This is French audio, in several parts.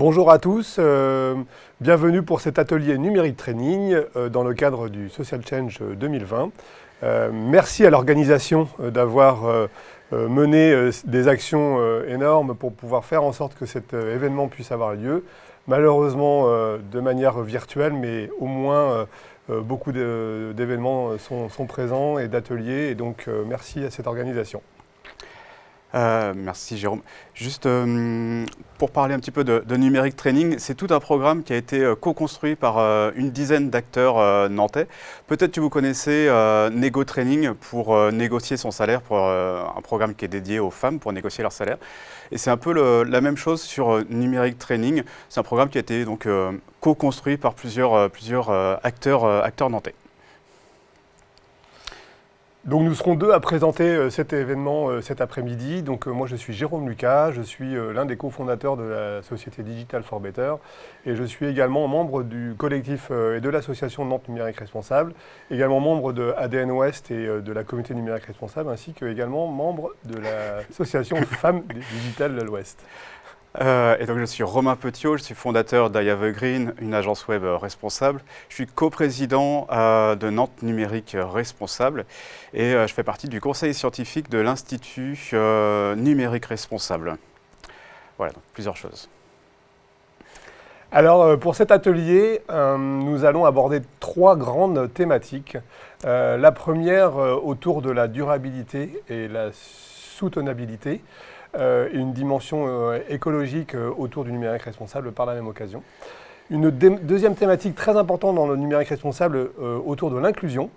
Bonjour à tous, bienvenue pour cet atelier numérique training dans le cadre du Social Change 2020. Merci à l'organisation d'avoir mené des actions énormes pour pouvoir faire en sorte que cet événement puisse avoir lieu. Malheureusement de manière virtuelle, mais au moins beaucoup d'événements sont présents et d'ateliers, et donc merci à cette organisation. Merci Jérôme. Juste pour parler un petit peu de numérique training, c'est tout un programme qui a été co-construit par une dizaine d'acteurs nantais. Peut-être que vous connaissez Nego Training pour négocier son salaire, pour un programme qui est dédié aux femmes pour négocier leur salaire. Et c'est un peu la même chose sur numérique training. C'est un programme qui a été donc co-construit par plusieurs acteurs nantais. Donc nous serons deux à présenter cet événement cet après-midi. Donc moi je suis Jérôme Lucas, je suis l'un des cofondateurs de la société Digital for Better et je suis également membre du collectif et de l'association Nantes Numérique Responsable, également membre de ADN Ouest et de la communauté numérique responsable, ainsi que également membre de l'association Femmes Digitales de l'Ouest. Et donc je suis Romain Petiot, je suis fondateur d'I Have a Green, une agence web responsable. Je suis coprésident de Nantes Numérique Responsable et je fais partie du conseil scientifique de l'Institut Numérique Responsable. Voilà, donc plusieurs choses. Alors pour cet atelier, nous allons aborder trois grandes thématiques. La première autour de la durabilité et la soutenabilité. Une dimension écologique autour du numérique responsable par la même occasion. Une deuxième thématique très importante dans le numérique responsable autour de l'inclusion.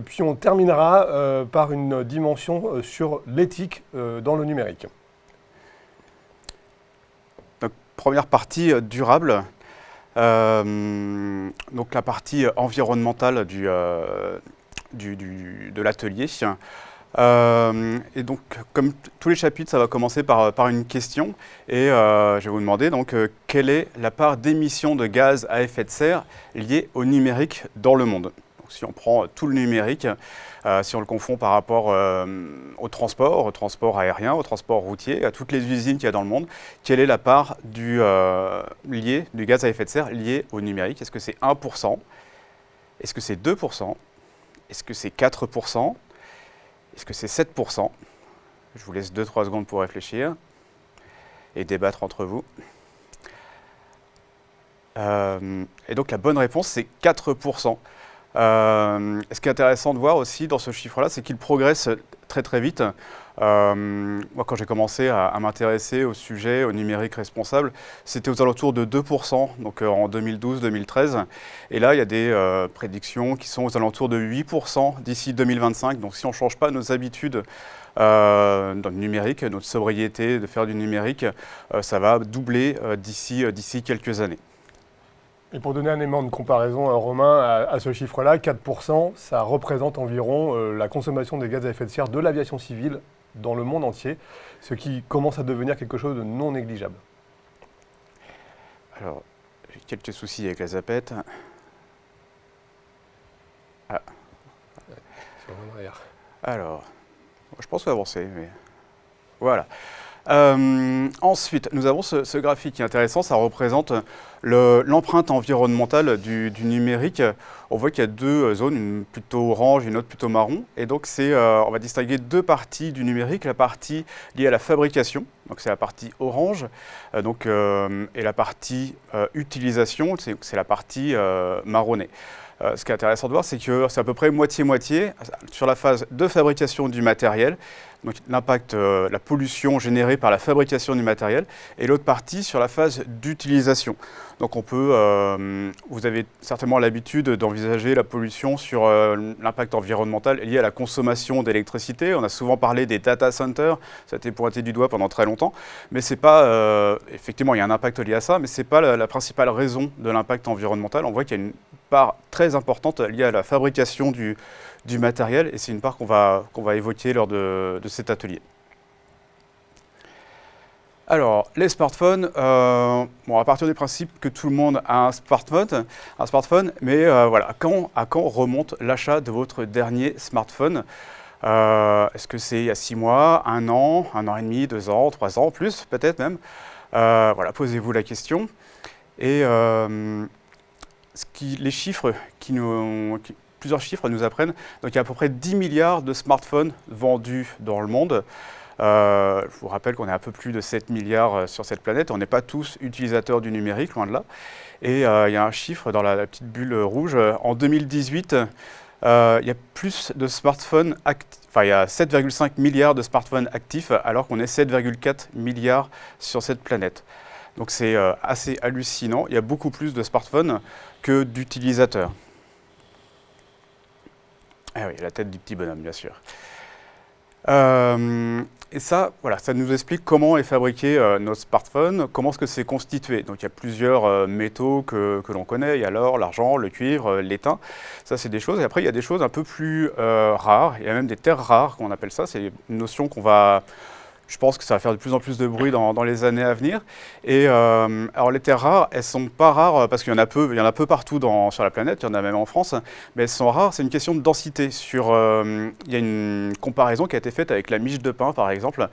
Puis on terminera par une dimension sur l'éthique dans le numérique. Donc, première partie durable. Donc la partie environnementale de l'atelier. Et donc, comme tous les chapitres, ça va commencer par une question. Et je vais vous demander donc quelle est la part d'émissions de gaz à effet de serre liées au numérique dans le monde. Donc, si on prend tout le numérique, si on le confond par rapport au transport aérien, au transport routier, à toutes les usines qu'il y a dans le monde, quelle est la part du gaz à effet de serre lié au numérique? Est-ce que c'est 1%? Est-ce que c'est 2%? Est-ce que c'est 4%? Est-ce que c'est 7%? Je vous laisse 2-3 secondes pour réfléchir et débattre entre vous. Et donc la bonne réponse, c'est 4%. Ce qui est intéressant de voir aussi dans ce chiffre-là, c'est qu'il progresse très très vite. Moi, quand j'ai commencé à m'intéresser au sujet, au numérique responsable, c'était aux alentours de 2%, donc en 2012-2013. Et là, il y a des prédictions qui sont aux alentours de 8% d'ici 2025. Donc si on ne change pas nos habitudes dans le numérique, notre sobriété de faire du numérique, ça va doubler d'ici quelques années. Et pour donner un élément de comparaison, Romain, à ce chiffre-là, 4%, ça représente environ la consommation des gaz à effet de serre de l'aviation civile dans le monde entier, ce qui commence à devenir quelque chose de non négligeable. Alors, j'ai quelques soucis avec la zapette. Ah. Sur en arrière. Alors, je pense qu'on va avancer, mais voilà. Ensuite, nous avons ce graphique qui est intéressant, ça représente l'empreinte environnementale du numérique. On voit qu'il y a deux zones, une plutôt orange et une autre plutôt marron. Et donc, on va distinguer deux parties du numérique, la partie liée à la fabrication, donc c'est la partie orange, et la partie utilisation, c'est la partie marronnée. Ce qui est intéressant de voir, c'est que c'est à peu près moitié-moitié sur la phase de fabrication du matériel, donc l'impact, la pollution générée par la fabrication du matériel, et l'autre partie sur la phase d'utilisation. Donc vous avez certainement l'habitude d'envisager la pollution sur l'impact environnemental lié à la consommation d'électricité. On a souvent parlé des data centers, ça a été pointé du doigt pendant très longtemps, mais c'est pas, effectivement il y a un impact lié à ça, mais ce n'est pas la principale raison de l'impact environnemental. On voit qu'il y a une part très importante liée à la fabrication du matériel, et c'est une part qu'on va évoquer lors de cet atelier. Alors, les smartphones, à partir du principe que tout le monde a un smartphone, mais voilà, à quand remonte l'achat de votre dernier smartphone? Est-ce que c'est il y a 6 mois, 1 an et demi, 2 ans, 3 ans, plus peut-être même? Voilà, posez-vous la question. Et les chiffres plusieurs chiffres nous apprennent. Donc il y a à peu près 10 milliards de smartphones vendus dans le monde. Je vous rappelle qu'on est un peu plus de 7 milliards sur cette planète. On n'est pas tous utilisateurs du numérique, loin de là. Et il y a un chiffre dans la petite bulle rouge. En 2018, il y a plus de smartphones il y a 7,5 milliards de smartphones actifs, alors qu'on est 7,4 milliards sur cette planète. Donc c'est assez hallucinant. Il y a beaucoup plus de smartphones que d'utilisateurs. Ah oui, la tête du petit bonhomme, bien sûr. Et ça, voilà, ça nous explique comment est fabriqué notre smartphone, comment est-ce que c'est constitué. Donc il y a plusieurs métaux que l'on connaît, il y a l'or, l'argent, le cuivre, l'étain. Ça, c'est des choses. Et après, il y a des choses un peu plus rares. Il y a même des terres rares, qu'on appelle ça. C'est une notion qu'on va... Je pense que ça va faire de plus en plus de bruit dans les années à venir. Et alors les terres rares, elles sont pas rares parce qu'il y en a peu partout sur la planète, il y en a même en France, mais elles sont rares, c'est une question de densité. Il y a une comparaison qui a été faite avec la miche de pain, par exemple.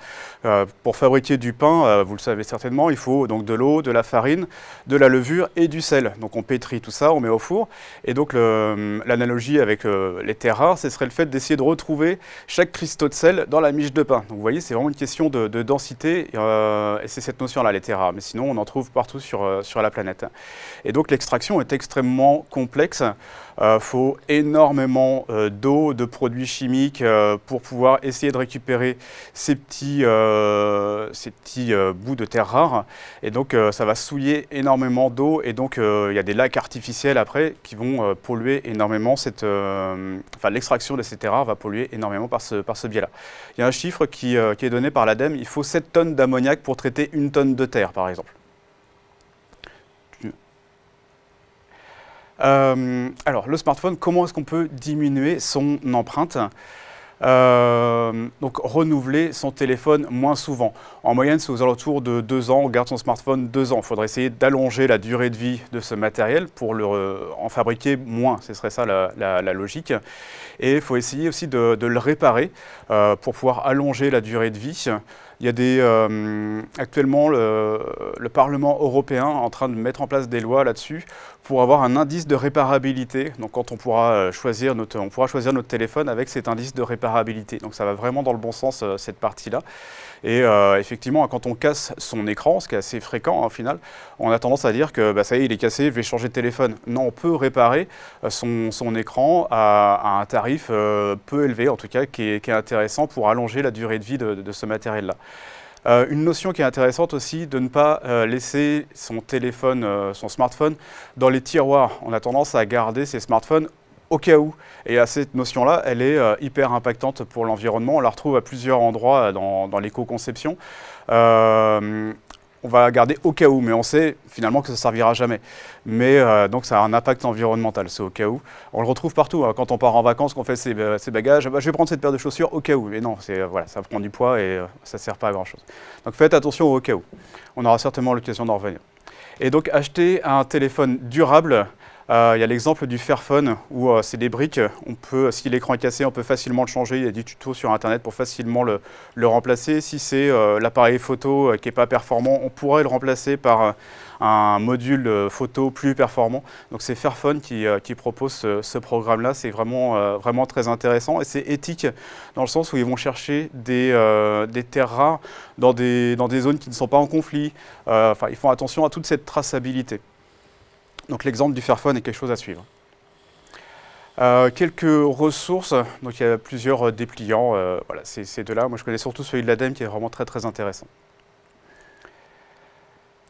Pour fabriquer du pain, vous le savez certainement, il faut donc de l'eau, de la farine, de la levure et du sel. Donc on pétrit tout ça, on met au four. Et donc l'analogie avec les terres rares, ce serait le fait d'essayer de retrouver chaque cristaux de sel dans la miche de pain. Donc vous voyez, c'est vraiment une question de densité, et c'est cette notion-là, les terres rares. Mais sinon, on en trouve partout sur la planète. Et donc, l'extraction est extrêmement complexe. Faut énormément d'eau, de produits chimiques pour pouvoir essayer de récupérer ces petits bouts de terres rares. Et donc, ça va souiller énormément d'eau. Et donc, il y a des lacs artificiels après qui vont polluer énormément l'extraction de ces terres rares va polluer énormément par ce biais-là. Il y a un chiffre qui est donné par l'ADEME, il faut 7 tonnes d'ammoniac pour traiter 1 tonne de terre, par exemple. Alors, le smartphone, comment est-ce qu'on peut diminuer son empreinte ? Donc, renouveler son téléphone moins souvent. En moyenne, c'est aux alentours de 2 ans, on garde son smartphone 2 ans. Il faudrait essayer d'allonger la durée de vie de ce matériel pour en fabriquer moins, ce serait ça la logique. Et il faut essayer aussi de le réparer pour pouvoir allonger la durée de vie. Il y a actuellement le Parlement européen en train de mettre en place des lois là-dessus pour avoir un indice de réparabilité. Donc quand on pourra choisir notre téléphone avec cet indice de réparabilité. Donc ça va vraiment dans le bon sens, cette partie-là. Et effectivement, quand on casse son écran, ce qui est assez fréquent au final, on a tendance à dire que ça y est, il est cassé, je vais changer de téléphone. Non, on peut réparer son écran à un tarif peu élevé, en tout cas, qui est intéressant pour allonger la durée de vie de ce matériel-là. Une notion qui est intéressante aussi, de ne pas laisser son smartphone dans les tiroirs. On a tendance à garder ses smartphones au cas où. Et cette notion-là, elle est hyper impactante pour l'environnement. On la retrouve à plusieurs endroits dans l'éco-conception. On va garder au cas où, mais on sait finalement que ça ne servira jamais. Mais donc ça a un impact environnemental, c'est au cas où. On le retrouve partout, hein. Quand on part en vacances, qu'on fait ses bagages, je vais prendre cette paire de chaussures au cas où. Mais non, ça prend du poids et ça ne sert pas à grand-chose. Donc faites attention au cas où. On aura certainement l'occasion d'en revenir. Et donc acheter un téléphone durable. Il y a l'exemple du Fairphone où c'est des briques. Si l'écran est cassé, on peut facilement le changer. Il y a des tutos sur Internet pour facilement le remplacer. Si c'est l'appareil photo qui n'est pas performant, on pourrait le remplacer par un module photo plus performant. Donc c'est Fairphone qui propose ce programme-là. C'est vraiment très intéressant et c'est éthique dans le sens où ils vont chercher des terres rares dans des zones qui ne sont pas en conflit. Ils font attention à toute cette traçabilité. Donc l'exemple du Fairphone est quelque chose à suivre. Quelques ressources, donc il y a plusieurs dépliants, voilà, ces deux-là. Moi je connais surtout celui de l'ADEME qui est vraiment très intéressant.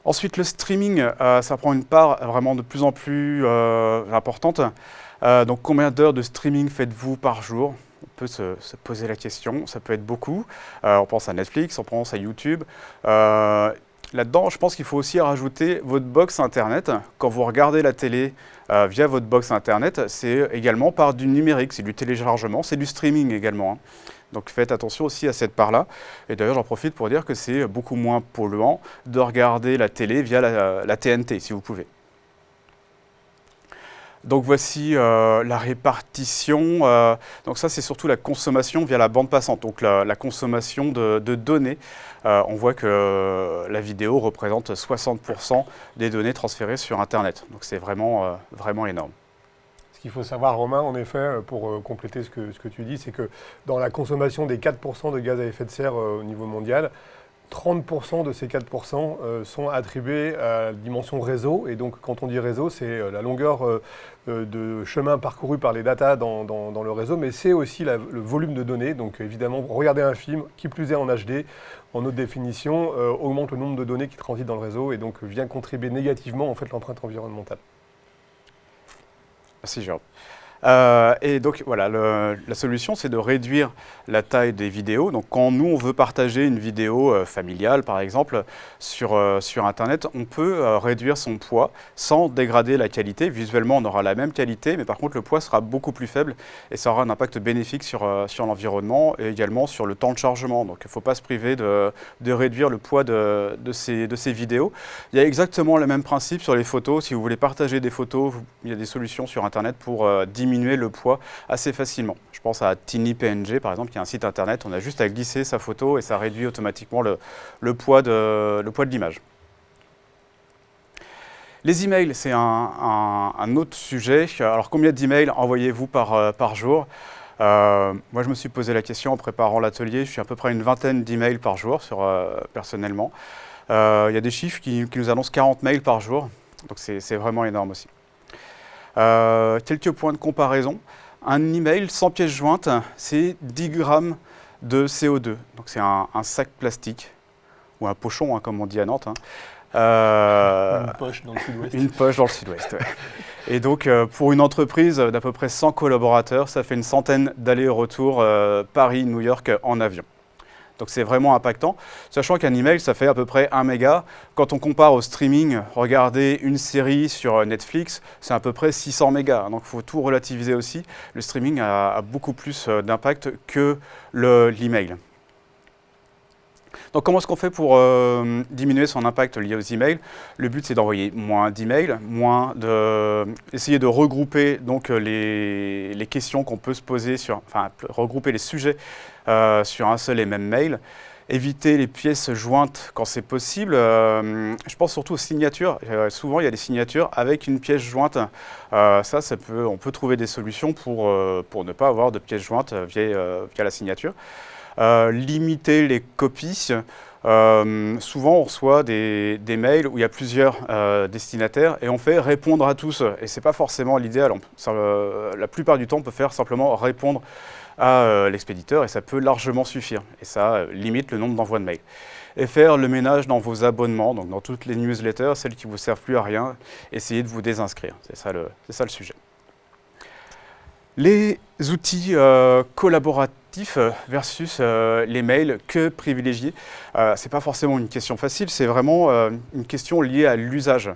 Ensuite le streaming, ça prend une part vraiment de plus en plus importante. Donc combien d'heures de streaming faites-vous par jour ? On peut se poser la question, ça peut être beaucoup. On pense à Netflix, on pense à YouTube. Là-dedans, je pense qu'il faut aussi rajouter votre box Internet. Quand vous regardez la télé via votre box Internet, c'est également par du numérique, c'est du téléchargement, c'est du streaming également, hein. Donc faites attention aussi à cette part-là. Et d'ailleurs, j'en profite pour dire que c'est beaucoup moins polluant de regarder la télé via la TNT, si vous pouvez. Donc voici la répartition. Donc ça, c'est surtout la consommation via la bande passante, donc la consommation de données. On voit que la vidéo représente 60% des données transférées sur Internet. Donc c'est vraiment, vraiment énorme. Ce qu'il faut savoir, Romain, en effet, pour compléter ce que tu dis, c'est que dans la consommation des 4% de gaz à effet de serre au niveau mondial, 30% de ces 4% sont attribués à la dimension réseau. Et donc, quand on dit réseau, c'est la longueur de chemin parcouru par les datas dans le réseau, mais c'est aussi le volume de données. Donc, évidemment, regarder un film, qui plus est en HD, en haute définition, augmente le nombre de données qui transitent dans le réseau et donc vient contribuer négativement en fait, l'empreinte environnementale. Merci, Jérôme. Et donc voilà, la solution, c'est de réduire la taille des vidéos. Donc quand nous, on veut partager une vidéo familiale, par exemple, sur Internet, on peut réduire son poids sans dégrader la qualité. Visuellement, on aura la même qualité, mais par contre, le poids sera beaucoup plus faible et ça aura un impact bénéfique sur l'environnement et également sur le temps de chargement. Donc il ne faut pas se priver de réduire le poids de ces vidéos. Il y a exactement le même principe sur les photos. Si vous voulez partager des photos, il y a des solutions sur Internet pour diminuer le poids assez facilement. Je pense à TinyPNG par exemple, qui est un site internet, on a juste à glisser sa photo et ça réduit automatiquement le poids de l'image. Les emails, c'est un autre sujet. Alors combien d'emails envoyez-vous par jour? Moi je me suis posé la question en préparant l'atelier, je suis à peu près une vingtaine d'emails par jour personnellement. Il y a des chiffres qui nous annoncent 40 mails par jour, donc c'est vraiment énorme aussi. Quelques points de comparaison. Un email sans pièce jointe, c'est 10 grammes de CO2. Donc c'est un sac plastique, ou un pochon, hein, comme on dit à Nantes. Une poche dans le sud-ouest. Une poche dans le sud-ouest, ouais. Et donc pour une entreprise d'à peu près 100 collaborateurs, ça fait une centaine d'allers-retours Paris-New York en avion. Donc c'est vraiment impactant, sachant qu'un email, ça fait à peu près 1 méga. Quand on compare au streaming, regarder une série sur Netflix, c'est à peu près 600 mégas. Donc il faut tout relativiser aussi. Le streaming a beaucoup plus d'impact que l'email. Donc comment est-ce qu'on fait pour diminuer son impact lié aux emails? Le but c'est d'envoyer moins d'emails, essayer de regrouper donc, les questions qu'on peut se poser regrouper les sujets sur un seul et même mail. Éviter les pièces jointes quand c'est possible. Je pense surtout aux signatures. Souvent, il y a des signatures avec une pièce jointe. On peut trouver des solutions pour ne pas avoir de pièce jointe via la signature. Limiter les copies. Souvent, on reçoit des mails où il y a plusieurs destinataires et on fait répondre à tous. Et ce n'est pas forcément l'idéal. La plupart du temps, on peut faire simplement répondre à l'expéditeur et ça peut largement suffire. Et ça limite le nombre d'envois de mails. Et faire le ménage dans vos abonnements, donc dans toutes les newsletters, celles qui ne vous servent plus à rien, essayez de vous désinscrire. C'est ça le sujet. Les outils collaboratifs versus les mails, que privilégier? Ce n'est pas forcément une question facile, c'est vraiment une question liée à l'usage.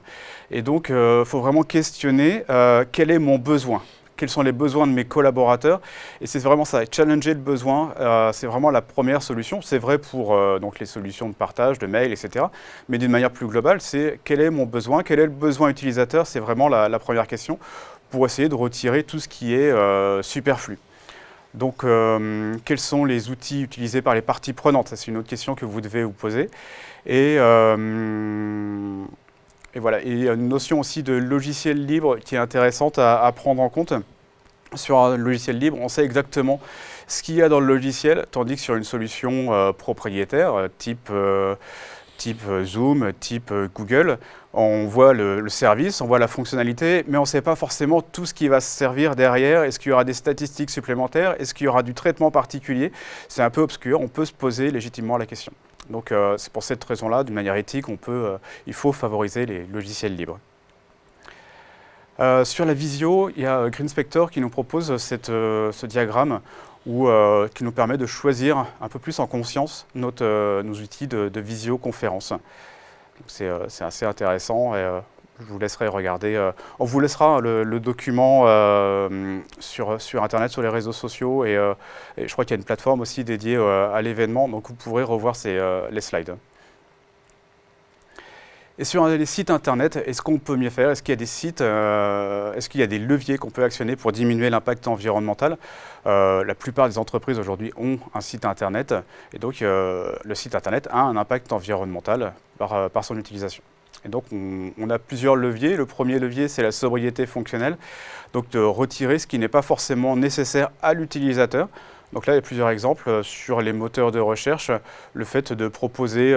Et donc, il faut vraiment questionner quel est mon besoin? Quels sont les besoins de mes collaborateurs? Et c'est vraiment ça, challenger le besoin, c'est vraiment la première solution. C'est vrai pour donc les solutions de partage, de mail, etc. Mais d'une manière plus globale, c'est quel est mon besoin? Quel est le besoin utilisateur? C'est vraiment la première question pour essayer de retirer tout ce qui est superflu. Donc, quels sont les outils utilisés par les parties prenantes? Ça, c'est une autre question que vous devez vous poser. Et voilà, et il y a une notion aussi de logiciel libre qui est intéressante à prendre en compte. Sur un logiciel libre, on sait exactement ce qu'il y a dans le logiciel, tandis que sur une solution propriétaire, type Zoom, type Google, on voit le service, on voit la fonctionnalité, mais on ne sait pas forcément tout ce qui va se servir derrière. Est-ce qu'il y aura des statistiques supplémentaires? Est-ce qu'il y aura du traitement particulier? C'est un peu obscur, on peut se poser légitimement la question. Donc c'est pour cette raison-là, d'une manière éthique, il faut favoriser les logiciels libres. Sur la visio, il y a GreenSpector qui nous propose ce diagramme qui nous permet de choisir un peu plus en conscience nos outils de visioconférence. C'est assez intéressant et je vous laisserai regarder. On vous laissera le document sur Internet, sur les réseaux sociaux et je crois qu'il y a une plateforme aussi dédiée à l'événement, donc vous pourrez revoir les slides. Et sur les sites internet, est-ce qu'on peut mieux faire? Est-ce qu'il y a des sites, est-ce qu'il y a des leviers qu'on peut actionner pour diminuer l'impact environnemental? La plupart des entreprises aujourd'hui ont un site internet et donc le site internet a un impact environnemental par son utilisation. Et donc on a plusieurs leviers. Le premier levier, c'est la sobriété fonctionnelle, donc de retirer ce qui n'est pas forcément nécessaire à l'utilisateur. Donc là, il y a plusieurs exemples sur les moteurs de recherche. Le fait de proposer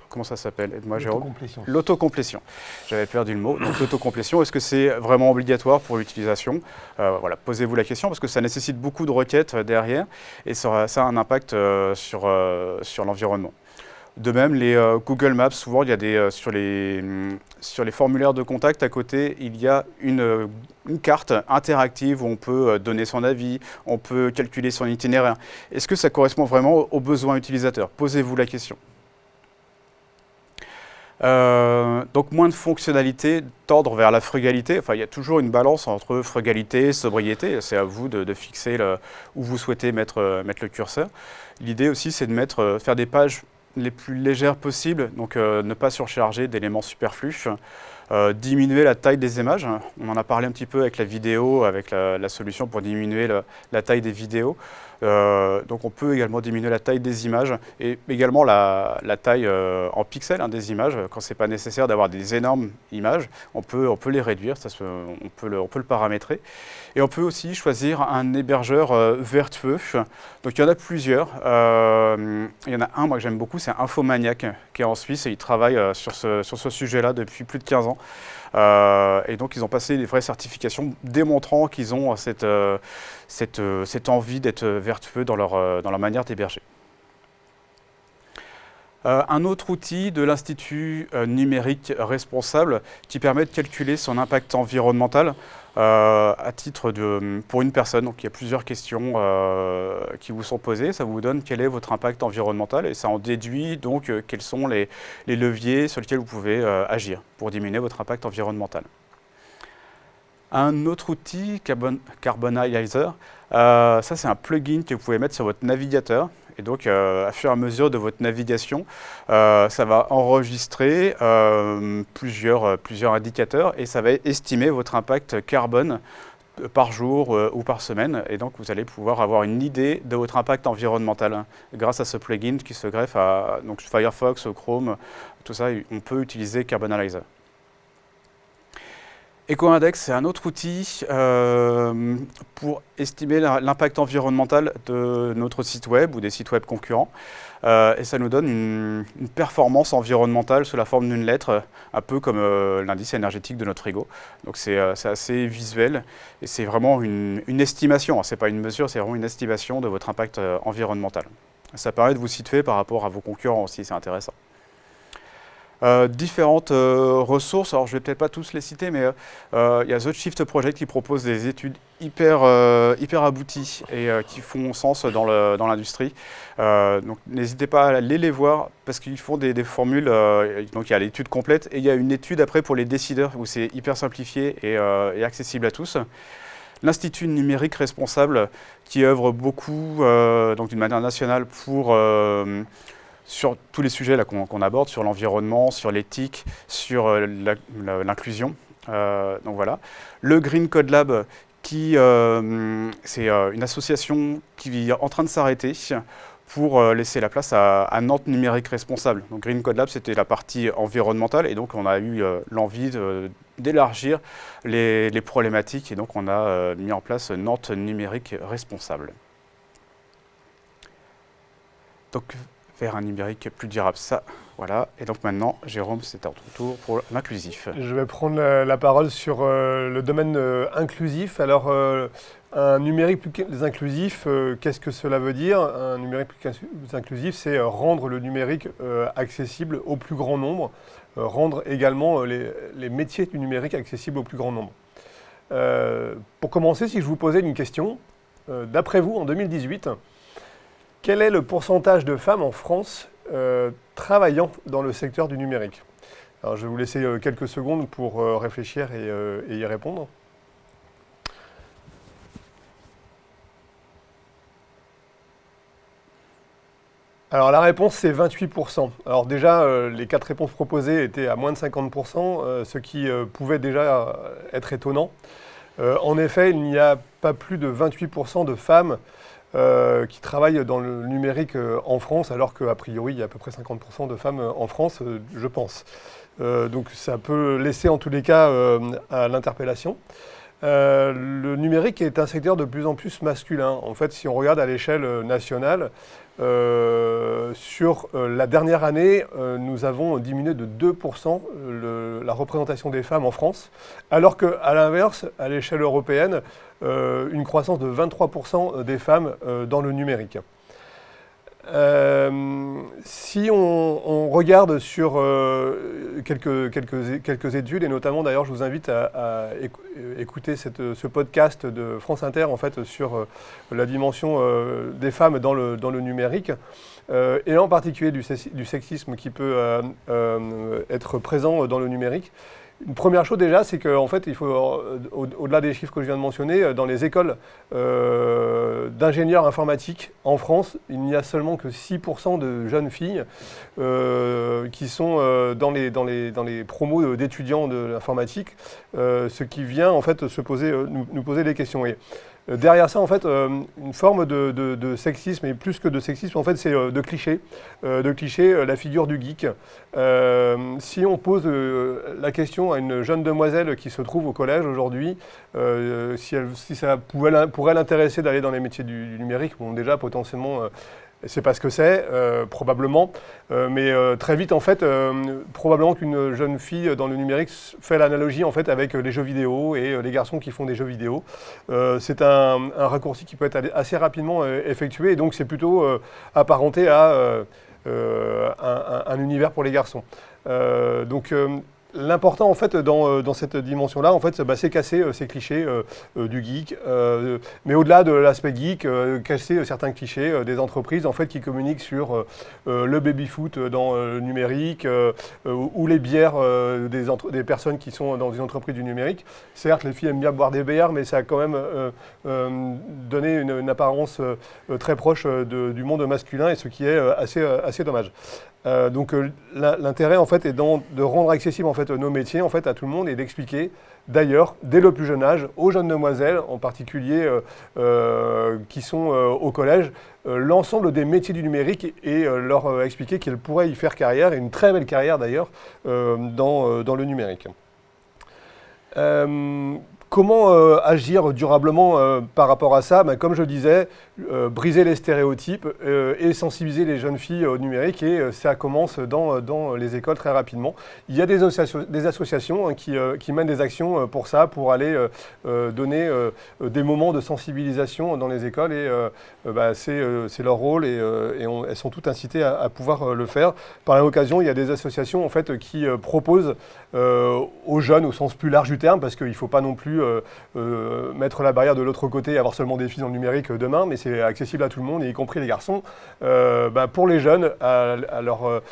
comment ça s'appelle? Aide-moi, Jérôme. L'autocomplétion. L'autocomplétion. J'avais perdu le mot. Donc l'autocomplétion, est-ce que c'est vraiment obligatoire pour l'utilisation? Voilà, posez-vous la question parce que ça nécessite beaucoup de requêtes derrière et ça a un impact sur l'environnement. De même, les Google Maps, souvent, il y a sur les formulaires de contact à côté, il y a une carte interactive où on peut donner son avis, on peut calculer son itinéraire. Est-ce que ça correspond vraiment aux besoins utilisateurs? Posez-vous la question. Donc moins de fonctionnalités, tordre vers la frugalité. Enfin, il y a toujours une balance entre frugalité, sobriété. C'est à vous de fixer où vous souhaitez mettre le curseur. L'idée aussi, c'est de faire des pages les plus légères possibles, donc ne pas surcharger d'éléments superflus, diminuer la taille des images. On en a parlé un petit peu avec la vidéo, avec la solution pour diminuer la taille des vidéos. Donc on peut également diminuer la taille des images et également la taille en pixels des images. Quand ce n'est pas nécessaire d'avoir des énormes images, on peut les réduire, on peut le paramétrer. Et on peut aussi choisir un hébergeur vertueux. Donc il y en a plusieurs. Il y en a un, moi, que j'aime beaucoup, c'est Infomaniac, qui est en Suisse et il travaille sur ce sujet-là depuis plus de 15 ans. Et donc ils ont passé des vraies certifications démontrant qu'ils ont cette envie d'être vertueux dans leur manière d'héberger. Un autre outil de l'Institut numérique responsable qui permet de calculer son impact environnemental à titre pour une personne. Donc il y a plusieurs questions qui vous sont posées. Ça vous donne quel est votre impact environnemental et ça en déduit donc quels sont les leviers sur lesquels vous pouvez agir pour diminuer votre impact environnemental. Un autre outil, Carbonalizer, ça c'est un plugin que vous pouvez mettre sur votre navigateur. Et donc, à fur et à mesure de votre navigation, ça va enregistrer plusieurs indicateurs et ça va estimer votre impact carbone par jour ou par semaine. Et donc, vous allez pouvoir avoir une idée de votre impact environnemental grâce à ce plugin qui se greffe à donc, Firefox, Chrome, tout ça, on peut utiliser Carbonalizer. EcoIndex, c'est un autre outil pour estimer l'impact environnemental de notre site web ou des sites web concurrents. Et ça nous donne une performance environnementale sous la forme d'une lettre, un peu comme l'indice énergétique de notre frigo. Donc c'est assez visuel et c'est vraiment une estimation. Ce n'est pas une mesure, c'est vraiment une estimation de votre impact environnemental. Ça permet de vous situer par rapport à vos concurrents aussi, c'est intéressant. Différentes ressources, alors je ne vais peut-être pas tous les citer, mais il y a The Shift Project qui propose des études hyper abouties et qui font sens dans l'industrie. Donc n'hésitez pas à aller les voir parce qu'ils font des formules, donc il y a l'étude complète et il y a une étude après pour les décideurs où c'est hyper simplifié et accessible à tous. L'Institut numérique responsable qui œuvre beaucoup, donc d'une manière nationale pour sur tous les sujets qu'on aborde, sur l'environnement, sur l'éthique, sur l'inclusion. Donc voilà. Le Green Code Lab, c'est une association qui est en train de s'arrêter pour laisser la place à Nantes Numérique Responsable. Donc Green Code Lab, c'était la partie environnementale et donc on a eu l'envie d'élargir les problématiques et donc on a mis en place Nantes Numérique Responsable. Donc, vers un numérique plus durable. Ça, voilà. Et donc maintenant, Jérôme, c'est à ton tour pour l'inclusif. Je vais prendre la parole sur le domaine inclusif. Alors, un numérique plus inclusif, qu'est-ce que cela veut dire? Un numérique plus inclusif, c'est rendre le numérique accessible au plus grand nombre, rendre également les métiers du numérique accessibles au plus grand nombre. Pour commencer, si je vous posais une question, d'après vous, en 2018, quel est le pourcentage de femmes en France travaillant dans le secteur du numérique? Alors, je vais vous laisser quelques secondes pour réfléchir et y répondre. Alors la réponse c'est 28%. Alors déjà les 4 réponses proposées étaient à moins de 50%, ce qui pouvait déjà être étonnant. En effet, il n'y a pas plus de 28% de femmes qui travaillent dans le numérique en France, alors qu'a priori il y a à peu près 50% de femmes en France, je pense. Donc ça peut laisser en tous les cas à l'interpellation. Le numérique est un secteur de plus en plus masculin. En fait, si on regarde à l'échelle nationale, sur la dernière année, nous avons diminué de 2% la représentation des femmes en France, alors qu'à l'inverse, à l'échelle européenne, une croissance de 23% des femmes dans le numérique. Si on regarde sur quelques études, et notamment d'ailleurs je vous invite à écouter ce podcast de France Inter en fait, sur la dimension des femmes dans le numérique, et en particulier du sexisme qui peut être présent dans le numérique. Une première chose déjà, c'est qu'en fait, il faut, au-delà des chiffres que je viens de mentionner, dans les écoles d'ingénieurs informatiques en France, il n'y a seulement que 6% de jeunes filles qui sont dans les promos d'étudiants de l'informatique, ce qui vient en fait nous poser des questions. Et derrière ça, en fait, une forme de sexisme, et plus que de sexisme, en fait, c'est de cliché. La figure du geek. Si on pose la question à une jeune demoiselle qui se trouve au collège aujourd'hui, si ça pourrait l'intéresser d'aller dans les métiers du numérique, bon, déjà, potentiellement, c'est pas ce que c'est, probablement. Mais très vite, en fait, probablement qu'une jeune fille dans le numérique fait l'analogie en fait, avec les jeux vidéo et les garçons qui font des jeux vidéo. C'est un raccourci qui peut être assez rapidement effectué, et donc c'est plutôt apparenté à un univers pour les garçons. L'important en fait dans cette dimension-là, en fait, c'est casser ces clichés du geek, mais au-delà de l'aspect geek, casser certains clichés des entreprises en fait qui communiquent sur le baby-foot dans le numérique ou les bières des personnes qui sont dans une entreprise du numérique. Certes, les filles aiment bien boire des bières, mais ça a quand même donné une apparence très proche du monde masculin, et ce qui est assez dommage. L'intérêt en fait est de rendre accessible en fait nos métiers en fait à tout le monde, et d'expliquer d'ailleurs dès le plus jeune âge aux jeunes demoiselles en particulier qui sont au collège l'ensemble des métiers du numérique, et leur expliquer qu'elles pourraient y faire carrière, et une très belle carrière d'ailleurs dans le numérique. Comment agir durablement par rapport à ça? Comme je disais, briser les stéréotypes et sensibiliser les jeunes filles au numérique, et ça commence dans les écoles très rapidement. Il y a des associations hein, qui mènent des actions pour ça, pour aller donner des moments de sensibilisation dans les écoles, et c'est leur rôle, et elles sont toutes incitées à pouvoir le faire. Par la même occasion, il y a des associations en fait, qui proposent aux jeunes, au sens plus large du terme, parce qu'il ne faut pas non plus mettre la barrière de l'autre côté et avoir seulement des filles dans le numérique demain, mais c'est accessible à tout le monde, y compris les garçons, pour les jeunes, à leur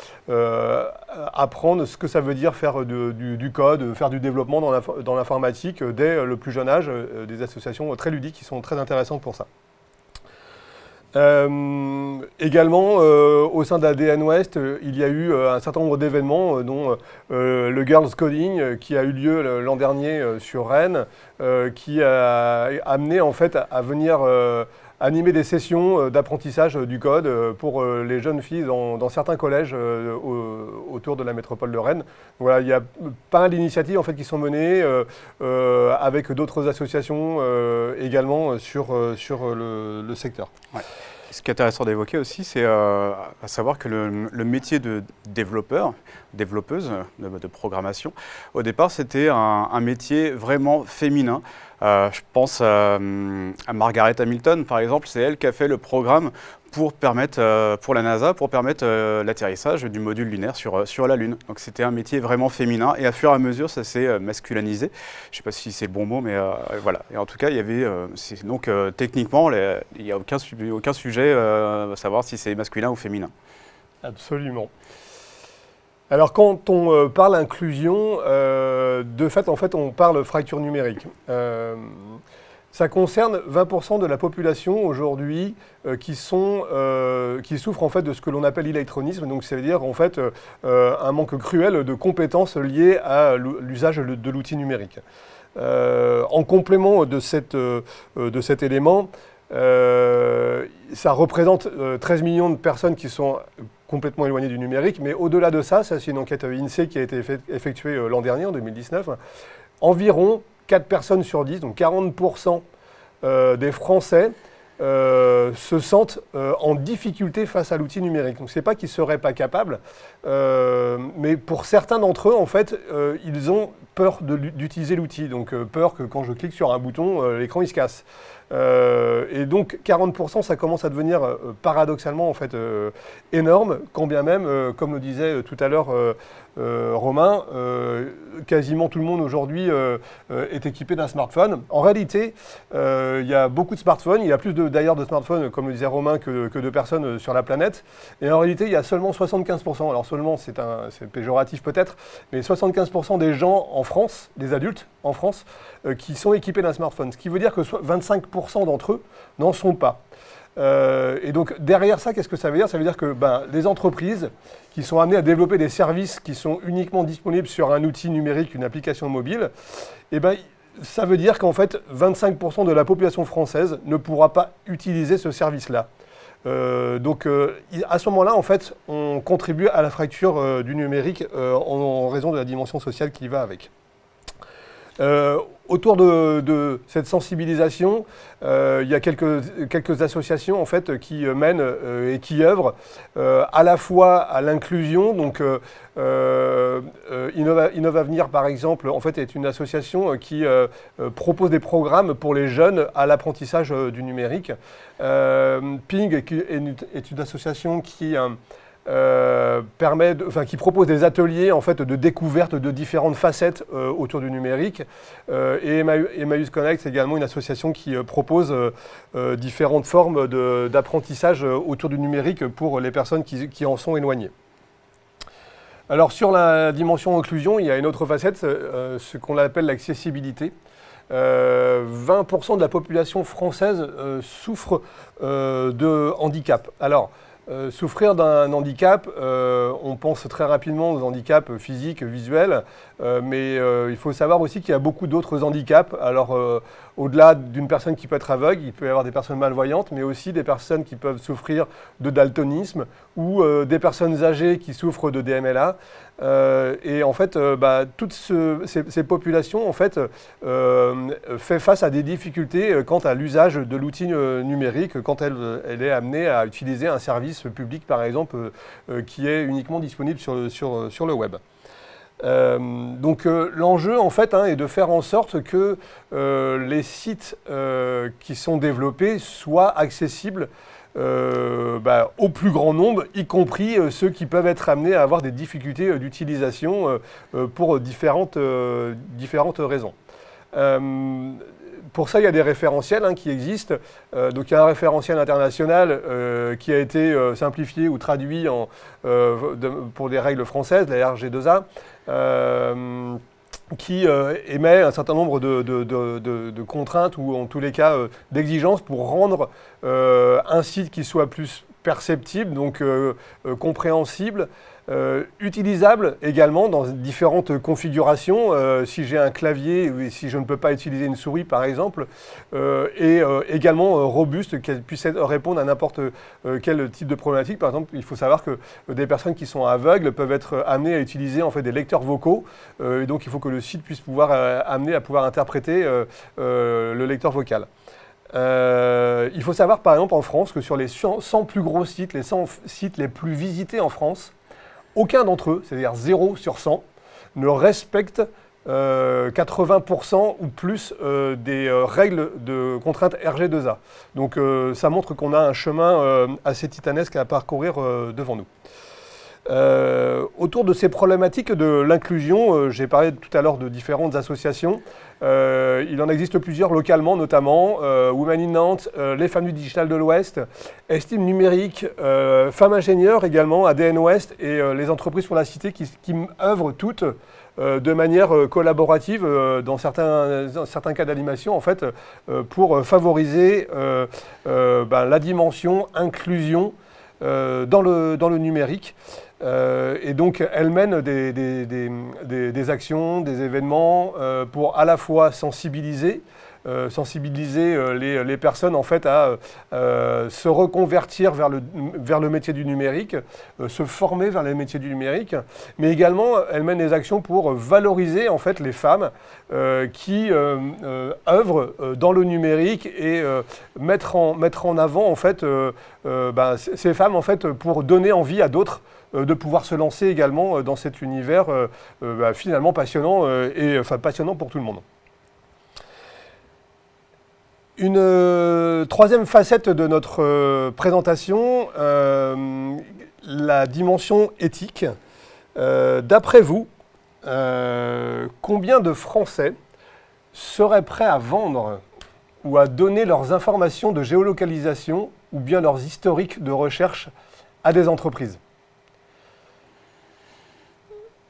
apprendre ce que ça veut dire faire du code, faire du développement dans l'informatique dès le plus jeune âge, des associations très ludiques qui sont très intéressantes pour ça. Également, au sein de la DN Ouest, il y a eu un certain nombre d'événements, dont le Girls Coding qui a eu lieu l'an dernier sur Rennes, qui a amené en fait à venir animer des sessions d'apprentissage du code pour les jeunes filles dans certains collèges autour de la métropole de Rennes. Voilà, il y a pas mal d'initiatives en fait, qui sont menées avec d'autres associations également sur le secteur. Ouais. Ce qui est intéressant d'évoquer aussi, c'est à savoir que le métier de développeur, développeuse de programmation, au départ, c'était un métier vraiment féminin. Je pense à Margaret Hamilton, par exemple. C'est elle qui a fait le programme pour permettre, pour la NASA, pour permettre l'atterrissage du module lunaire sur la Lune. Donc c'était un métier vraiment féminin, et à fur et à mesure, ça s'est masculinisé. Je ne sais pas si c'est le bon mot, mais voilà. Et en tout cas, il y avait, donc techniquement, il n'y a aucun sujet à savoir si c'est masculin ou féminin. Absolument. Alors quand on parle inclusion, de fait, en fait, on parle fracture numérique. Ça concerne 20% de la population aujourd'hui qui souffrent en fait de ce que l'on appelle l'illectronisme. Donc ça veut dire en fait un manque cruel de compétences liées à l'usage de l'outil numérique. En complément de cet élément, ça représente 13 millions de personnes qui sont complètement éloignées du numérique, mais au-delà de ça, c'est une enquête INSEE qui a été effectuée l'an dernier, en 2019, environ 4 personnes sur 10, donc 40% des Français se sentent en difficulté face à l'outil numérique. Donc c'est pas qu'ils ne seraient pas capables, mais pour certains d'entre eux, en fait, ils ont peur d'utiliser l'outil. Donc peur que quand je clique sur un bouton, l'écran il se casse. Et donc 40%, ça commence à devenir paradoxalement en fait énorme, quand bien même, comme le disait tout à l'heure Romain, quasiment tout le monde aujourd'hui est équipé d'un smartphone. En réalité, il y a beaucoup de smartphones, il y a plus d'ailleurs de smartphones, comme le disait Romain, que de personnes sur la planète. Et en réalité, il y a seulement 75%, alors seulement c'est péjoratif peut-être, mais 75% des gens en France, des adultes en France, qui sont équipés d'un smartphone. Ce qui veut dire que 25% d'entre eux n'en sont pas. Et donc derrière ça, qu'est-ce que ça veut dire? Ça veut dire que les entreprises qui sont amenées à développer des services qui sont uniquement disponibles sur un outil numérique, une application mobile, ça veut dire qu'en fait 25% de la population française ne pourra pas utiliser ce service-là. Donc à ce moment-là, en fait, on contribue à la fracture du numérique en raison de la dimension sociale qui va avec. Autour de cette sensibilisation, il y a quelques associations en fait, qui mènent et qui œuvrent à la fois à l'inclusion. Donc, Innovavenir, par exemple, en fait, est une association qui propose des programmes pour les jeunes à l'apprentissage du numérique. Ping est une association qui qui propose des ateliers en fait, de découverte de différentes facettes autour du numérique. Et Emmaüs Connect, c'est également une association qui propose différentes formes d'apprentissage autour du numérique pour les personnes qui en sont éloignées. Alors sur la dimension inclusion, il y a une autre facette, ce qu'on appelle l'accessibilité. 20% de la population française souffre de handicap. Alors, souffrir d'un handicap, on pense très rapidement aux handicaps physiques, visuels, mais il faut savoir aussi qu'il y a beaucoup d'autres handicaps. Alors, au-delà d'une personne qui peut être aveugle, il peut y avoir des personnes malvoyantes, mais aussi des personnes qui peuvent souffrir de daltonisme ou des personnes âgées qui souffrent de DMLA. Et en fait, toutes ces populations en fait, fait face à des difficultés quant à l'usage de l'outil numérique, quand elle est amenée à utiliser un service public, par exemple, qui est uniquement disponible sur le web. Donc l'enjeu en fait est de faire en sorte que les sites qui sont développés soient accessibles au plus grand nombre, y compris ceux qui peuvent être amenés à avoir des difficultés d'utilisation pour différentes raisons. Pour ça, il y a des référentiels qui existent. Donc, il y a un référentiel international qui a été simplifié ou traduit pour des règles françaises, la RG2A, qui émet un certain nombre de contraintes ou en tous les cas d'exigences pour rendre un site qui soit plus perceptible, donc compréhensible, utilisable également dans différentes configurations, si j'ai un clavier ou si je ne peux pas utiliser une souris par exemple, et également robuste, qu'elle puisse répondre à n'importe quel type de problématique. Par exemple, il faut savoir que des personnes qui sont aveugles peuvent être amenées à utiliser en fait, des lecteurs vocaux, et donc il faut que le site puisse amener à pouvoir interpréter le lecteur vocal. Il faut savoir par exemple en France que sur les 100 plus gros sites, les 100 sites les plus visités en France, aucun d'entre eux, c'est-à-dire 0 sur 100, ne respecte 80% ou plus des règles de contrainte RG2A. Donc ça montre qu'on a un chemin assez titanesque à parcourir devant nous. Autour de ces problématiques de l'inclusion, j'ai parlé tout à l'heure de différentes associations. Il en existe plusieurs localement, notamment Women in Nantes, les Femmes du Digital de l'Ouest, Estime Numérique, Femmes Ingénieurs également, ADN Ouest et les entreprises pour la cité qui œuvrent toutes de manière collaborative dans certains cas d'animation en fait, pour favoriser la dimension inclusion dans le numérique. Et donc, elle mène des actions, des événements pour à la fois sensibiliser les personnes en fait à se reconvertir vers le métier du numérique, se former vers les métiers du numérique, mais également elle mène des actions pour valoriser en fait les femmes qui œuvrent dans le numérique et mettre en avant en fait ces femmes en fait pour donner envie à d'autres de pouvoir se lancer également dans cet univers finalement passionnant passionnant pour tout le monde. Une troisième facette de notre présentation, la dimension éthique. D'après vous, combien de Français seraient prêts à vendre ou à donner leurs informations de géolocalisation ou bien leurs historiques de recherche à des entreprises ?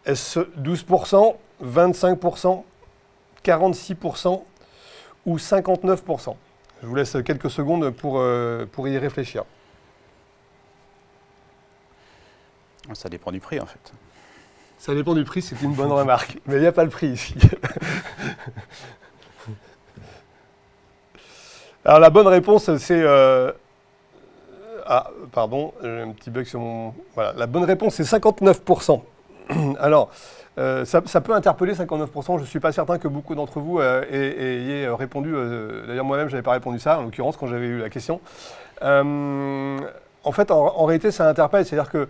Est-ce 12%, 25%, 46% ou 59%? Je vous laisse quelques secondes pour y réfléchir. Ça dépend du prix en fait. Ça dépend du prix, c'est une bonne remarque. Mais il n'y a pas le prix ici. Alors la bonne réponse, c'est... pardon, j'ai un petit bug sur mon... Voilà, la bonne réponse, c'est 59%. Alors, ça peut interpeller 59%. Je ne suis pas certain que beaucoup d'entre vous ayez répondu. D'ailleurs, moi-même, je n'avais pas répondu ça, en l'occurrence, quand j'avais eu la question. En fait, en réalité, ça interpelle. C'est-à-dire que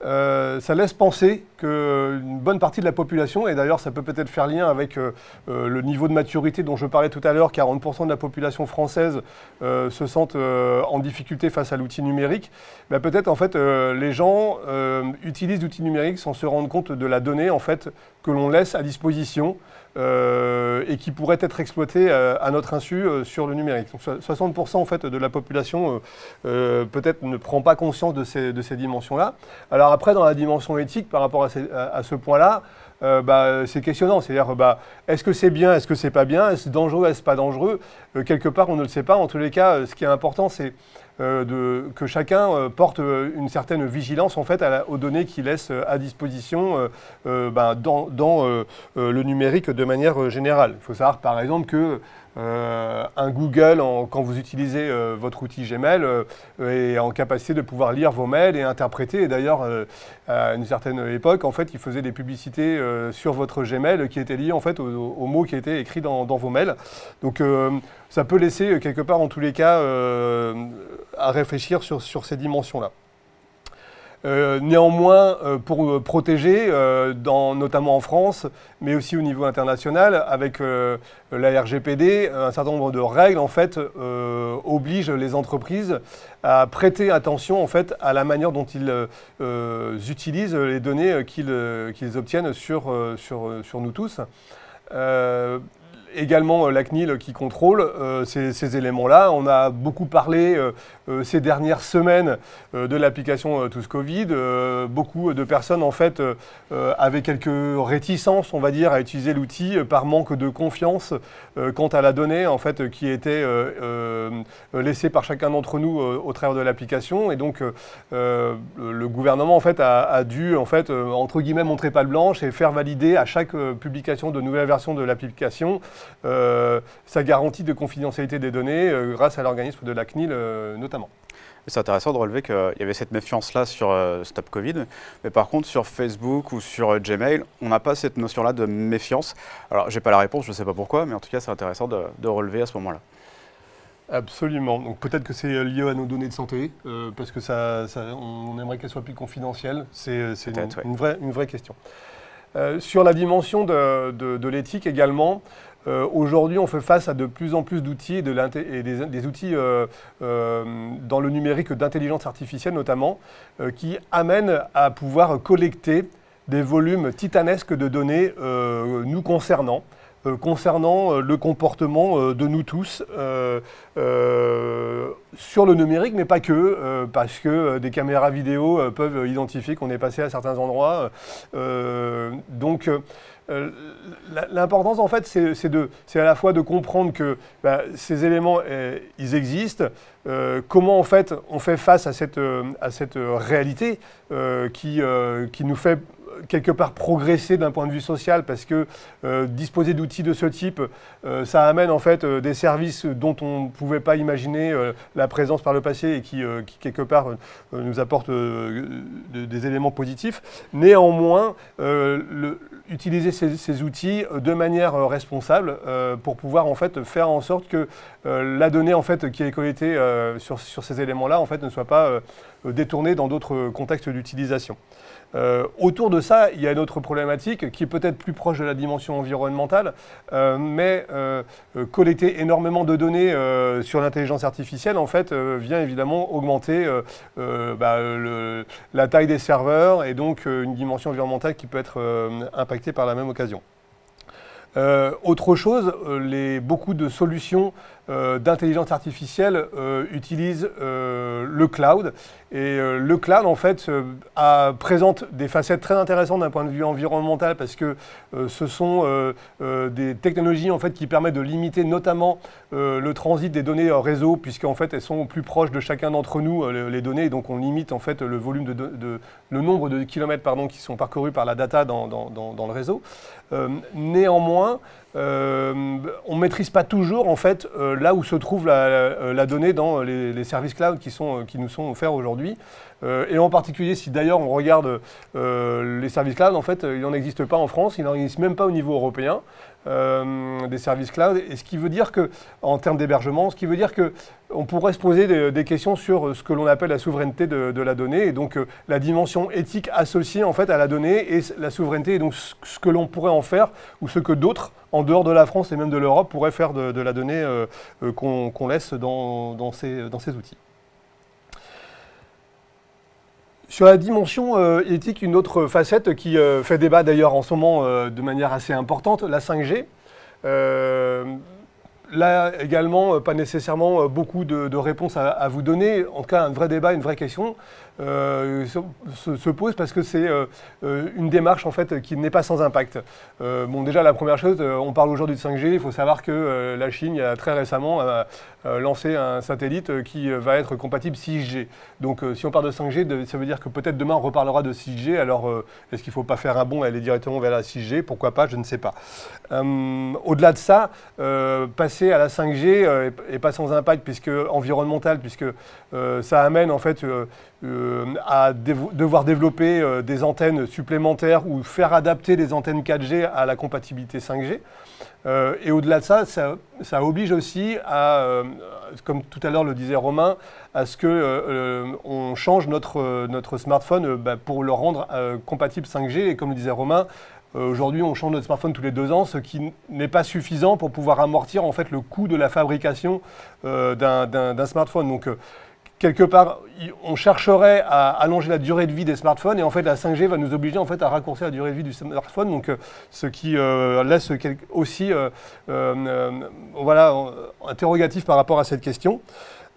ça laisse penser qu'une bonne partie de la population, et d'ailleurs ça peut peut-être faire lien avec le niveau de maturité dont je parlais tout à l'heure, 40% de la population française se sentent en difficulté face à l'outil numérique, peut-être en fait les gens utilisent l'outil numérique sans se rendre compte de la donnée en fait, que l'on laisse à disposition et qui pourrait être exploitée à notre insu sur le numérique. Donc, 60% en fait, de la population peut-être ne prend pas conscience de ces dimensions-là. Alors après, dans la dimension éthique, par rapport à ce point-là, c'est questionnant. C'est-à-dire, est-ce que c'est bien, est-ce que c'est pas bien, est-ce dangereux, est-ce pas dangereux quelque part, on ne le sait pas. En tous les cas, ce qui est important, c'est que chacun porte une certaine vigilance en fait, aux données qu'il laisse à disposition dans le numérique de manière générale. Il faut savoir par exemple que un Google, quand vous utilisez votre outil Gmail, est en capacité de pouvoir lire vos mails et interpréter. Et d'ailleurs, à une certaine époque, en fait, il faisait des publicités sur votre Gmail qui étaient liées en fait, aux mots qui étaient écrits dans vos mails. Donc, ça peut laisser quelque part, en tous les cas, à réfléchir sur ces dimensions-là. Néanmoins, pour protéger, notamment en France, mais aussi au niveau international, avec la RGPD, un certain nombre de règles en fait, obligent les entreprises à prêter attention en fait, à la manière dont ils utilisent les données qu'ils obtiennent sur nous tous. Également la CNIL qui contrôle ces éléments-là. On a beaucoup parlé ces dernières semaines de l'application Tous Covid. Beaucoup de personnes en fait avaient quelques réticences, on va dire, à utiliser l'outil par manque de confiance quant à la donnée en fait qui était laissée par chacun d'entre nous au travers de l'application. Et donc le gouvernement en fait a dû en fait entre guillemets montrer patte blanche et faire valider à chaque publication de nouvelles versions de l'application sa garantie de confidentialité des données grâce à l'organisme de la CNIL notamment. C'est intéressant de relever qu'il y avait cette méfiance-là sur Stop Covid, mais par contre sur Facebook ou sur Gmail, on n'a pas cette notion-là de méfiance. Alors, je n'ai pas la réponse, je ne sais pas pourquoi, mais en tout cas, c'est intéressant de relever à ce moment-là. Absolument. Donc peut-être que c'est lié à nos données de santé, parce que on aimerait qu'elles soient plus confidentielles. C'est une vraie question. Sur la dimension de l'éthique également, aujourd'hui, on fait face à de plus en plus d'outils et des outils dans le numérique d'intelligence artificielle notamment, qui amènent à pouvoir collecter des volumes titanesques de données nous concernant. Concernant le comportement de nous tous sur le numérique, mais pas que, parce que des caméras vidéo peuvent identifier qu'on est passé à certains endroits. Donc, l'importance, en fait, c'est à la fois de comprendre que ces éléments, ils existent. Comment, en fait, on fait face à cette réalité qui nous fait quelque part progresser d'un point de vue social, parce que disposer d'outils de ce type, ça amène en fait des services dont on ne pouvait pas imaginer la présence par le passé et qui quelque part nous apportent des éléments positifs. Néanmoins, utiliser ces outils de manière responsable pour pouvoir en fait faire en sorte que la donnée en fait qui est collectée sur ces éléments-là en fait ne soit pas détournée dans d'autres contextes d'utilisation. Autour de ça, il y a une autre problématique qui est peut-être plus proche de la dimension environnementale, mais collecter énormément de données sur l'intelligence artificielle, en fait, vient évidemment augmenter la taille des serveurs et donc une dimension environnementale qui peut être impactée par la même occasion. Autre chose, beaucoup de solutions d'intelligence artificielle utilisent le cloud. Et le cloud, en fait, présente des facettes très intéressantes d'un point de vue environnemental parce que ce sont des technologies en fait, qui permettent de limiter notamment le transit des données réseau, puisqu'en fait, elles sont plus proches de chacun d'entre nous, les données. Et donc, on limite en fait, le volume le nombre de kilomètres qui sont parcourus par la data dans le réseau. Néanmoins, on ne maîtrise pas toujours en fait, là où se trouve la donnée dans les services cloud qui nous sont offerts aujourd'hui. Et en particulier, si d'ailleurs on regarde les services cloud, en fait, il n'en existe pas en France, il n'en existe même pas au niveau européen, des services cloud. Et ce qui veut dire que, en termes d'hébergement, ce qui veut dire qu'on pourrait se poser des questions sur ce que l'on appelle la souveraineté de la donnée, et donc la dimension éthique associée en fait, à la donnée et la souveraineté, et donc ce que l'on pourrait en faire, ou ce que d'autres, en dehors de la France et même de l'Europe, pourraient faire de la donnée qu'on laisse dans ces outils. Sur la dimension éthique, une autre facette qui fait débat d'ailleurs en ce moment de manière assez importante, la 5G. Là également, pas nécessairement beaucoup de réponses à vous donner. En tout cas, un vrai débat, une vraie question se pose parce que c'est une démarche en fait qui n'est pas sans impact. Bon, déjà la première chose, on parle aujourd'hui de 5G. Il faut savoir que la Chine, il y a très récemment lancé un satellite qui va être compatible 6G. Donc, si on parle de 5G, ça veut dire que peut-être demain on reparlera de 6G. Alors, est-ce qu'il ne faut pas faire un bond et aller directement vers la 6G? Pourquoi pas? Je ne sais pas. Au-delà de ça, passer à la 5G n'est pas sans impact environnemental, puisque ça amène en fait à devoir développer des antennes supplémentaires ou faire adapter les antennes 4G à la compatibilité 5G. Et au-delà de ça, ça oblige aussi à, comme tout à l'heure le disait Romain, à ce qu'on change notre smartphone pour le rendre compatible 5G. Et comme le disait Romain, aujourd'hui, on change notre smartphone tous les 2 ans, ce qui n'est pas suffisant pour pouvoir amortir en fait, le coût de la fabrication d'un smartphone. Donc, quelque part, on chercherait à allonger la durée de vie des smartphones et en fait la 5G va nous obliger en fait à raccourcir la durée de vie du smartphone, donc ce qui laisse aussi interrogatif par rapport à cette question.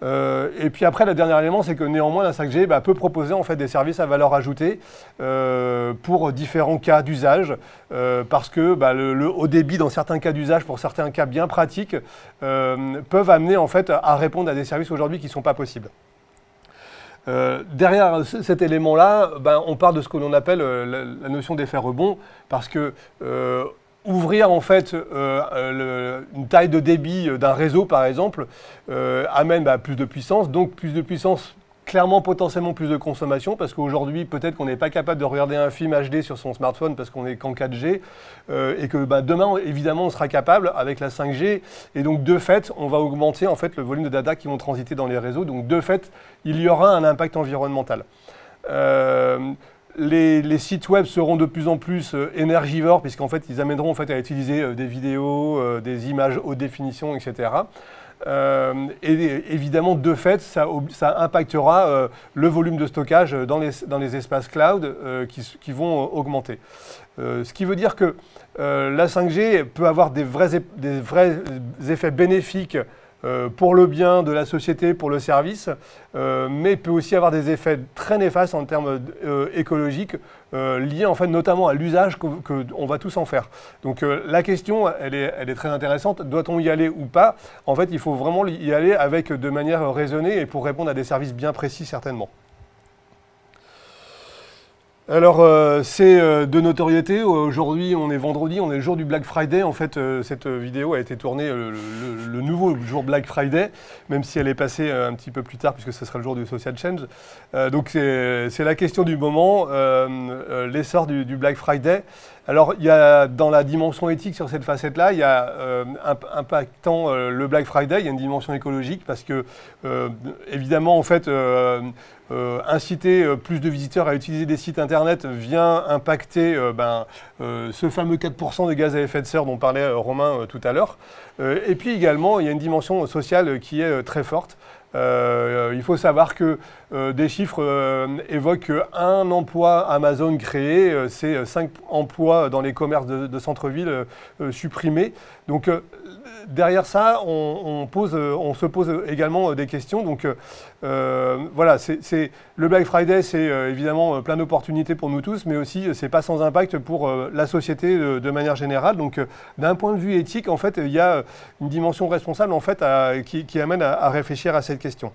Et puis après, le dernier élément, c'est que néanmoins la 5G peut proposer en fait des services à valeur ajoutée pour différents cas d'usage, parce que le haut débit dans certains cas d'usage, pour certains cas bien pratiques, peuvent amener en fait à répondre à des services aujourd'hui qui ne sont pas possibles. Derrière cet élément-là, on parle de ce que l'on appelle la notion d'effet rebond, parce que ouvrir en fait une taille de débit d'un réseau, par exemple, amène plus de puissance, donc plus de puissance, clairement potentiellement plus de consommation, parce qu'aujourd'hui peut-être qu'on n'est pas capable de regarder un film HD sur son smartphone parce qu'on est qu'en 4G, et que demain évidemment on sera capable avec la 5G, et donc de fait on va augmenter en fait le volume de data qui vont transiter dans les réseaux, donc de fait il y aura un impact environnemental. les sites web seront de plus en plus énergivores, puisqu'en fait, ils amèneront en fait, à utiliser des vidéos, des images haute définition, etc. Et évidemment, de fait, ça impactera le volume de stockage dans les espaces cloud qui vont augmenter. Ce qui veut dire que la 5G peut avoir des vrais effets bénéfiques pour le bien de la société, pour le service, mais peut aussi avoir des effets très néfastes en termes écologiques, liés en fait notamment à l'usage qu'on va tous en faire. Donc la question, elle est très intéressante. Doit-on y aller ou pas? En fait, il faut vraiment y aller de manière raisonnée et pour répondre à des services bien précis, certainement. Alors, c'est de notoriété. Aujourd'hui, on est vendredi, on est le jour du Black Friday. En fait, cette vidéo a été tournée le nouveau jour Black Friday, même si elle est passée un petit peu plus tard, puisque ce sera le jour du Social Change. Donc, c'est la question du moment, l'essor du Black Friday. Alors, il y a dans la dimension éthique sur cette facette-là, il y a impactant le Black Friday, il y a une dimension écologique, parce que, évidemment, en fait, inciter plus de visiteurs à utiliser des sites internet vient impacter ce fameux 4% de gaz à effet de serre dont parlait Romain tout à l'heure. Et puis également, il y a une dimension sociale qui est très forte. Il faut savoir que des chiffres évoquent qu'un emploi Amazon créé, c'est 5 emplois dans les commerces de centre-ville supprimés. Donc derrière ça, on se pose également des questions. Donc voilà, le Black Friday, c'est évidemment plein d'opportunités pour nous tous, mais aussi c'est pas sans impact pour la société de manière générale. Donc d'un point de vue éthique, en fait, il y a une dimension responsable en fait, qui amène à réfléchir à cette question.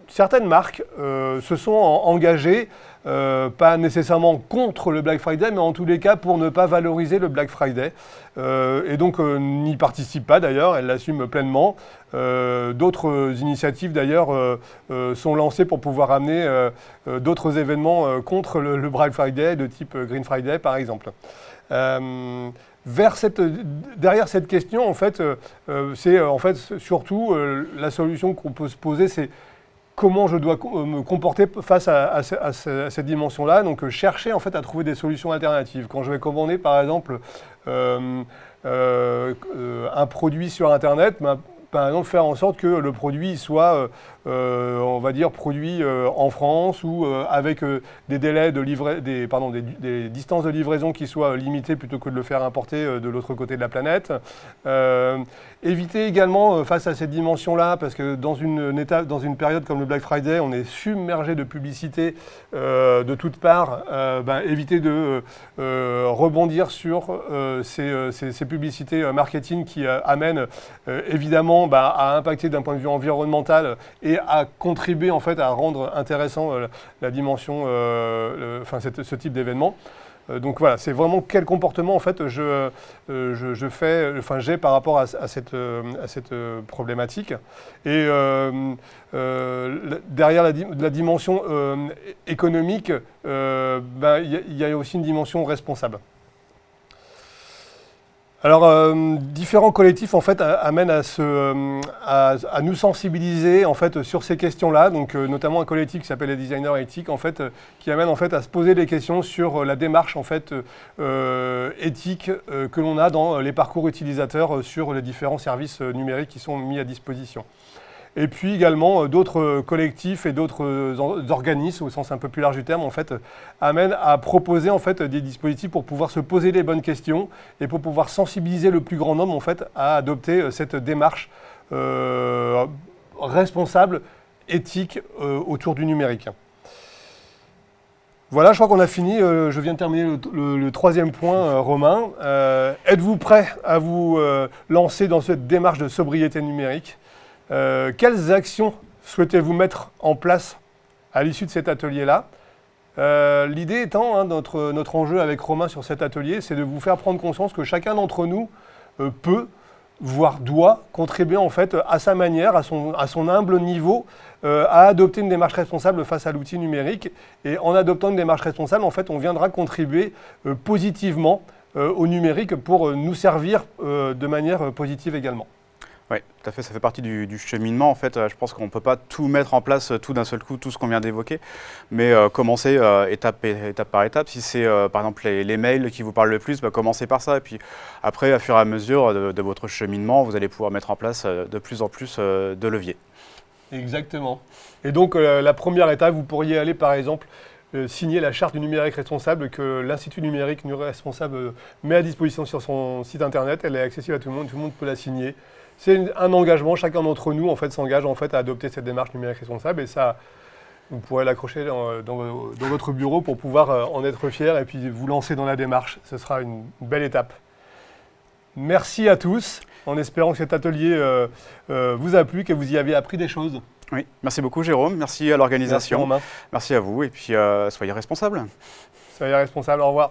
Certaines marques se sont engagées, pas nécessairement contre le Black Friday, mais en tous les cas pour ne pas valoriser le Black Friday. Et donc n'y participent pas d'ailleurs, elles l'assument pleinement. D'autres initiatives d'ailleurs sont lancées pour pouvoir amener d'autres événements contre le Black Friday, de type Green Friday par exemple. Derrière cette question, en fait, c'est en fait surtout la solution qu'on peut se poser, c'est comment je dois me comporter face à cette dimension-là. Donc chercher en fait à trouver des solutions alternatives. Quand je vais commander par exemple un produit sur Internet, par exemple faire en sorte que le produit soit, on va dire, produit en France ou avec des délais de des distances de livraison qui soient limitées plutôt que de le faire importer de l'autre côté de la planète. Éviter également face à cette dimension-là, parce que dans une période comme le Black Friday, on est submergé de publicité de toutes parts. Éviter de rebondir sur ces publicités marketing qui amènent évidemment à impacter d'un point de vue environnemental et à contribuer en fait à rendre intéressant la dimension, ce type d'événement. Donc voilà, c'est vraiment quel comportement en fait j'ai par rapport à cette problématique. Et derrière la dimension économique, il y a aussi une dimension responsable. Alors, différents collectifs en fait amènent à nous sensibiliser en fait sur ces questions-là. Donc, notamment un collectif qui s'appelle les designers éthiques en fait, qui amène en fait à se poser des questions sur la démarche en fait éthique que l'on a dans les parcours utilisateurs sur les différents services numériques qui sont mis à disposition. Et puis également d'autres collectifs et d'autres organismes, au sens un peu plus large du terme, en fait, amènent à proposer en fait, des dispositifs pour pouvoir se poser les bonnes questions et pour pouvoir sensibiliser le plus grand nombre en fait, à adopter cette démarche responsable, éthique autour du numérique. Voilà, je crois qu'on a fini. Je viens de terminer le troisième point, Romain. Êtes-vous prêt à vous lancer dans cette démarche de sobriété numérique ? Quelles actions souhaitez-vous mettre en place à l'issue de cet atelier-là? L'idée étant, notre enjeu avec Romain sur cet atelier, c'est de vous faire prendre conscience que chacun d'entre nous peut, voire doit, contribuer en fait à sa manière, à son humble niveau, à adopter une démarche responsable face à l'outil numérique. Et en adoptant une démarche responsable, en fait, on viendra contribuer positivement au numérique pour nous servir de manière positive également. Oui, tout à fait, ça fait partie du cheminement. En fait, je pense qu'on ne peut pas tout mettre en place tout d'un seul coup, tout ce qu'on vient d'évoquer, mais commencer étape par étape. Si c'est par exemple les mails qui vous parlent le plus, commencez par ça. Et puis après, à fur et à mesure de votre cheminement, vous allez pouvoir mettre en place de plus en plus de leviers. Exactement. Et donc, la première étape, vous pourriez aller, par exemple, signer la charte du numérique responsable que l'Institut numérique responsable met à disposition sur son site internet. Elle est accessible à tout le monde peut la signer. C'est un engagement, chacun d'entre nous en fait, s'engage en fait, à adopter cette démarche numérique responsable et ça, vous pourrez l'accrocher dans votre bureau pour pouvoir en être fier et puis vous lancer dans la démarche. Ce sera une belle étape. Merci à tous, en espérant que cet atelier vous a plu, que vous y avez appris des choses. Oui, merci beaucoup Jérôme, merci à l'organisation, Merci Romain. merci à vous et puis soyez responsables. Soyez responsables, au revoir.